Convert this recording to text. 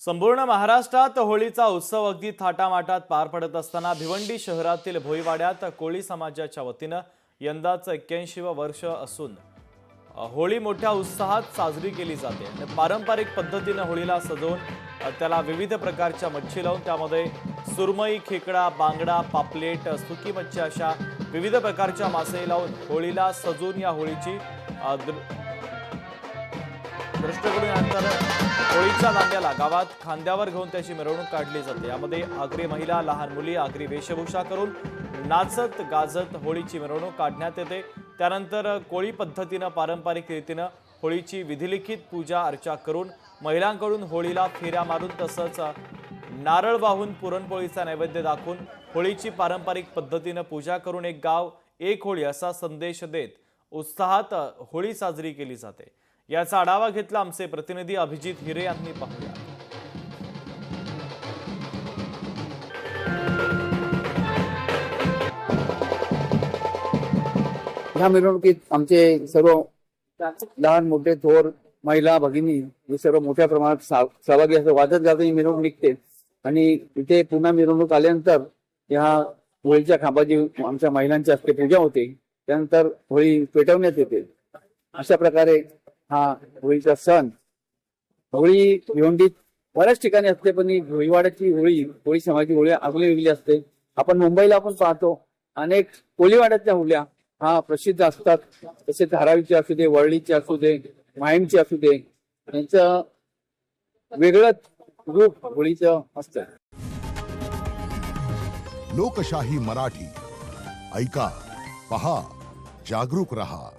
संपूर्ण महाराष्ट्रात होळीचा उत्सव अगदी थाटामाटात पार पडत असताना भिवंडी शहरातील भोईवाड्यात कोळी समाजाच्या वतीनं यंदाचं 81वं वर्ष असून होळी मोठ्या उत्साहात साजरी केली जाते आणि पारंपरिक पद्धतीने होळीला सजवून त्याला विविध प्रकारच्या मच्छी लावून त्यामध्ये सुरमई, खेकडा, बांगडा, पापलेट, सुकी मच्छी अशा विविध प्रकारच्या मासे लावून होळीला सजवून या होळीची दृष्टिकोनानंतर होळीच्या दांड्याला गावात खांद्यावर घेऊन त्याची मिरवणूक काढली जाते। यामध्ये आगरी महिला, लहान मुली आगरी वेशभूषा करून नाचत गाजत होळीची मिरवणूक काढण्यात येते। त्यानंतर कोळी पद्धतीने पारंपरिक रीतीने होळीची विधिलिखित पूजा अर्चा करून महिलांकडून होळीला फेऱ्या मारून तसंच नारळ वाहून पुरणपोळीचा नैवेद्य दाखवून होळीची पारंपरिक पद्धतीने पूजा करून एक गाव एक होळी असा संदेश देत उत्साहात होळी साजरी केली जाते। याचा आढावा घेतला आमचे प्रतिनिधी अभिजित हिरे यांनी। पाहूया। ह्या मिरवणुकीत आमचे सर्व लहान मोठे थोर महिला भगिनी हे सर्व मोठ्या प्रमाणात सहभागी असतात। वाजत गाजत ही मिरवणूक निघते आणि इथे पुन्हा मिरवणूक आल्यानंतर ह्या होळीच्या खांबाची आमच्या महिलांच्या हस्ते पूजा होते। त्यानंतर होळी पेटवण्यात येते। अशा प्रकारे हा होळीचा सण होळी भिवंडीत बऱ्याच ठिकाणी असते, पण ही भोईवाड्याची होळी समाजाची होळी आगळी वेगळी असते। आपण मुंबईला आपण पाहतो अनेक कोळीवाड्याच्या होळ्या हा प्रसिद्ध असतात, तसेच धारावीचे असू दे, वरळीचे असू दे, माहीमचे असू दे, यांचं वेगळंच रूप होळीचं असतं। लोकशाही मराठी ऐका, पहा, जागरूक रहा।